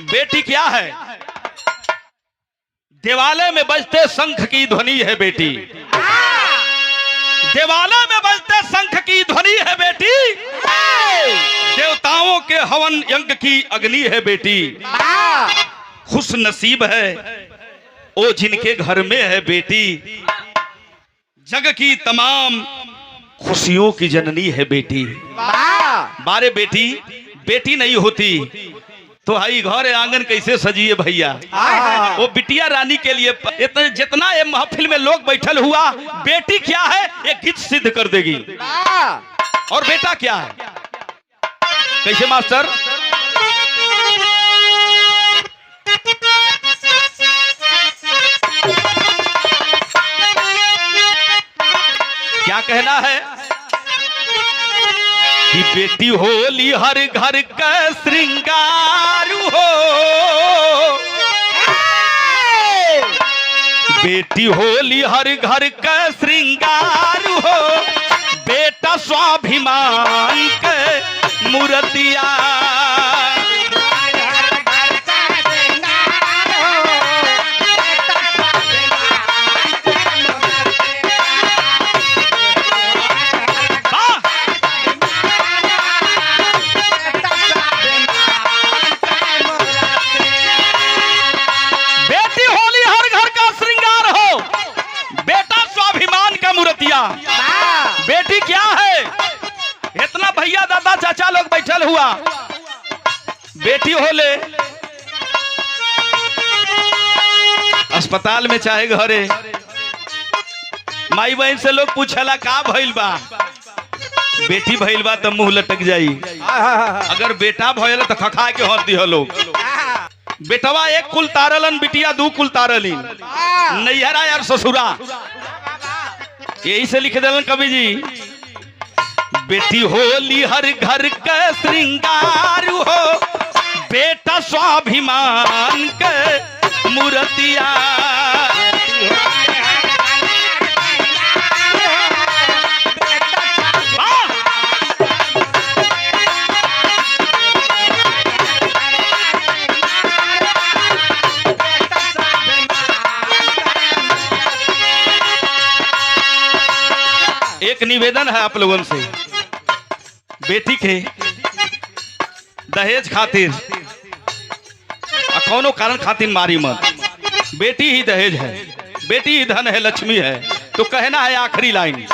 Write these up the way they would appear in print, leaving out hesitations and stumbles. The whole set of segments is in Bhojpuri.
बेटी क्या है? दिवाले में बजते शंख की ध्वनि है बेटी। दिवाले में बजते शंख की ध्वनि है बेटी। देवताओं के हवन यज्ञ की अग्नि है बेटी। खुश नसीब है ओ जिनके घर में है बेटी। जग की तमाम खुशियों की जननी है बेटी। बारे बेटी बेटी नहीं होती तो हाई घर आंगन कैसे सजिए भैया। वो बिटिया रानी के लिए इतने जितना ये महफिल में लोग बैठल हुआ, बेटी क्या है ये गीत सिद्ध कर देगी। और बेटा क्या है कैसे मास्टर? क्या कहना है कि बेटी होली हर घर का श्रृंगार हो। बेटी होली हर घर का श्रृंगार हो। बेटा स्वाभिमान के मूर्तिया। बेटी क्या है? इतना भैया दादा चाचा लोग बैठल हुआ, बेटी होले अस्पताल में चाहे घरे माई बहन से लोग पूछला का भइल बा। बेटी भइल बा तो मुंह लटक जाई। अगर बेटा भइल तो खखा के हंस दिह लोग। बेटवा एक कुल तारलन, बिटिया दू कुल तारलिन। नैहरा यार ससुरा यही से लिख दिलन कवि जी। बेटी होली हर घर का श्रृंगार हो। बेटा स्वाभिमान के मूर्तिया। एक निवेदन है आप लोगों से, बेटी के दहेज खातिर कौनो कारण खातिर मारी मत। बेटी ही दहेज है, बेटी ही धन है, लक्ष्मी है। तो कहना है आखिरी लाइन,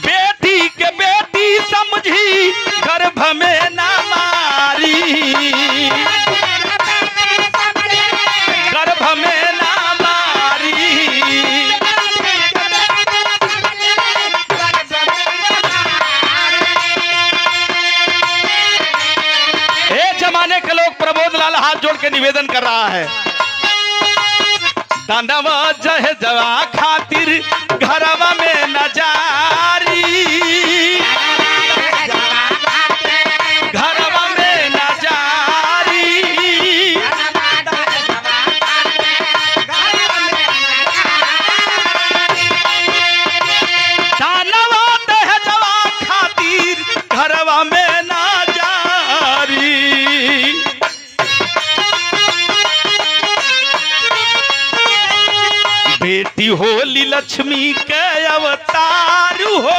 बेटी के बेटी समझी गर्भ में ना मारी। गर्भ में ना मारी। जमाने के लोग प्रबोध लाल हाथ जोड़ के निवेदन कर रहा है, दानव जहजवा खातिर घरवा में न जारी। घरवा में न जारी। दानव जहजवा खातिर घरवा में न बेटी होली लक्ष्मी के अवतार हो।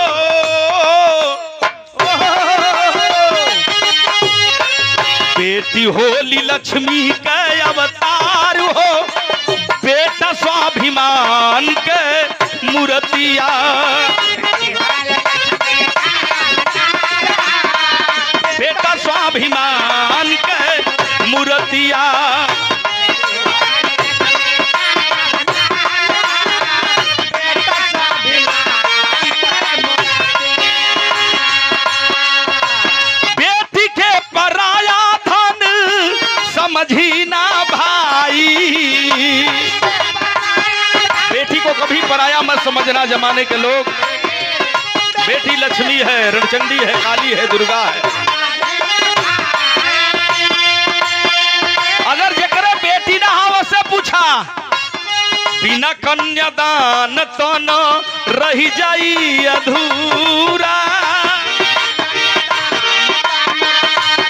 बेटी होली लक्ष्मी के अवतार हो। बेटा स्वाभिमान के मूर्तिया। बेटा स्वाभिमान के मूर्तिया। बेटी को कभी पराया मत समझना जमाने के लोग। बेटी लक्ष्मी है, रणचंडी है, काली है, दुर्गा है। अगर जेकरे बेटी ना हो से पूछा, बिना कन्यादान तो न रही जाई अधूरा।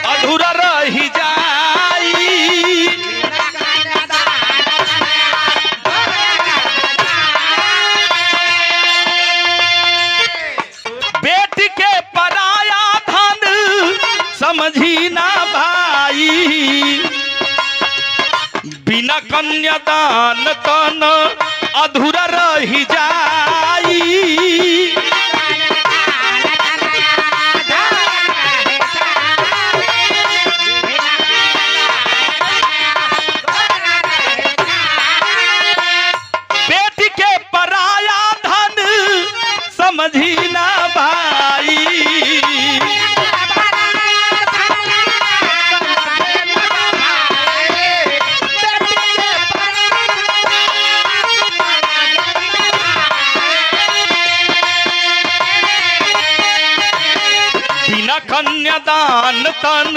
अधूरा रही जा ना भाई, बिना कन्यादान तन अधूरा रही जाई। बेटी के पराया धन समझी ना भाई, बिना कन्यादान तन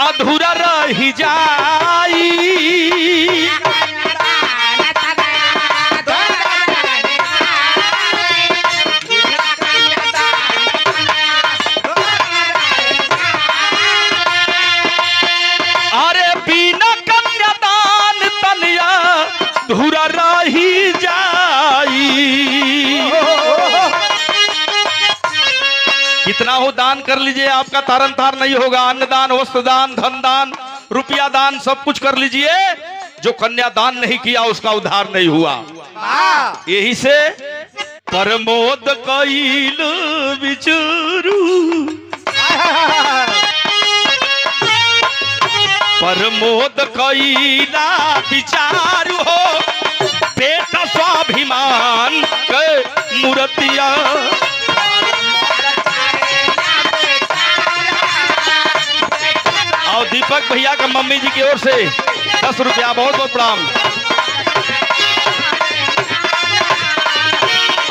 अधूरा रही जाई। अरे बिना कन्यादान तन अधूरा रही जाई। कितना हो दान कर लीजिए, आपका तारन तार नहीं होगा। अन्नदान, वस्त्रदान, धन दान, रुपया दान, सब कुछ कर लीजिए। जो कन्यादान नहीं किया उसका उद्धार नहीं हुआ। यही से प्रमोद कइल बिचरू, प्रमोद कइला विचारू हो, बेटा स्वाभिमान के मूर्तिया। और दीपक भैया का मम्मी जी की ओर से 10 रुपया, बहुत बहुत प्रणाम।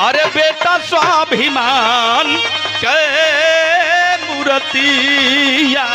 अरे बेटा स्वाभिमान के मूर्तिया।